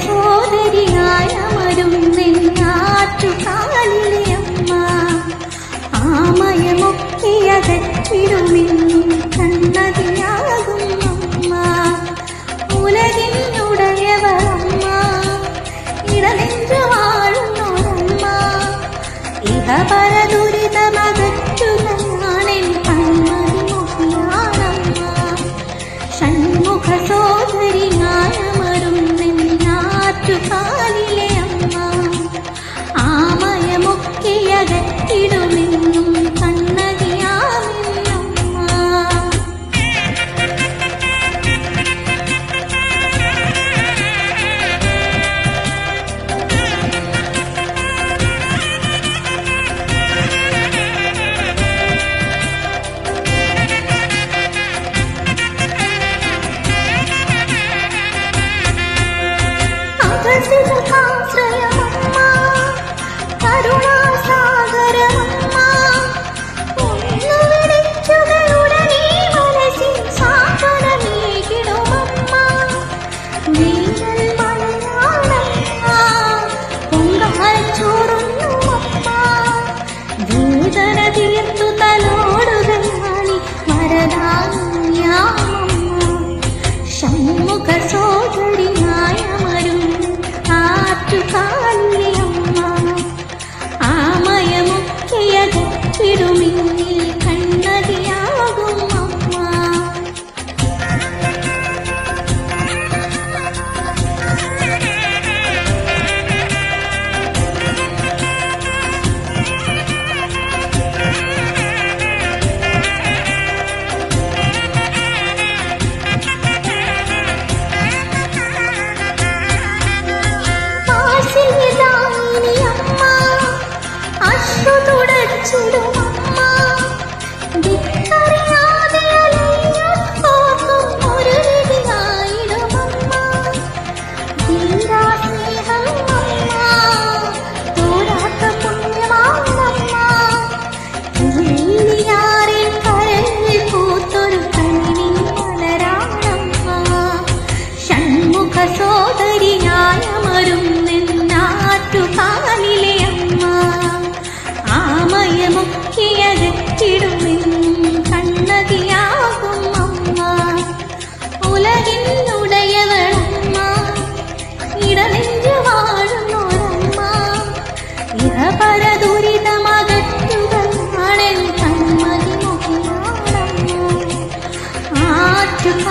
സോദരിയായ മരുന്നെന്നാറ്റുകാലിലെ അമ്മ ആമയമൊക്കെയകറ്റിടുമെന്നും കണ്ണതിയാകും അമ്മ ഉലകിനുടയവളമ്മ ഇടനെഞ്ചു വാഴുന്നൊരമ്മ ഇഹപര ദുരിതമകറ്റുകയാണെൻ കൺമണിമുഖിയാണമ്മ ഷൺമുഖ സോദരിയായ കാലിലെ അമ്മ ആമയമൊക്കെയകറ്റിടുമെന്നും കണ്ണകിയാമില്ലമ്മ ആശ്രയമമ്മ കരുണാസാഗരമമ്മ ഒന്നു വിളിച്ചുകളുടനെ മനസ്സിൽ സാന്ത്വനമേകിടുമമ്മ നീലൽ മലയാളമ്മ പൊങ്കാലച്ചോറുന്നുമമ്മ വേദന തീർത്തു തലോടുകയാണി വരദാന്യാമമ്മ ഷൺമുഖ സോദരിയായ കാലിലെ അമ്മ ആമയമൊക്കെയകറ്റിടുമെന്നിൽ കണ്ണതിയാകും അമ്മ തുടച്ചിടുമമ്മ ദിക്കറിയാതെ അലഞ്ഞോർക്കും ഒരു വിധിയായിടുമമ്മ ധീരാസ്നേഹം അമ്മ തോരാത്ത പുണ്യമാണമ്മ നീലിയാറെ കരളിൽ പൂത്തൊരു കണ്ണിൻ മലരാണമ്മ ഷൺമുഖ സോദരിയായ മരുന്നെന്നാറ്റുകാലിലെ അമ്മ ആമയമൊക്കെയകറ്റിടുമെന്നും കണ്ണകിയാകും അമ്മ ഉലകിനുടയവളമ്മ ഇടനെഞ്ചു വാഴുന്നൊരമ്മ ഇഹപര ദുരിതമകറ്റുകയാണെൻ കൺമണിമുഖിയാണമ്മ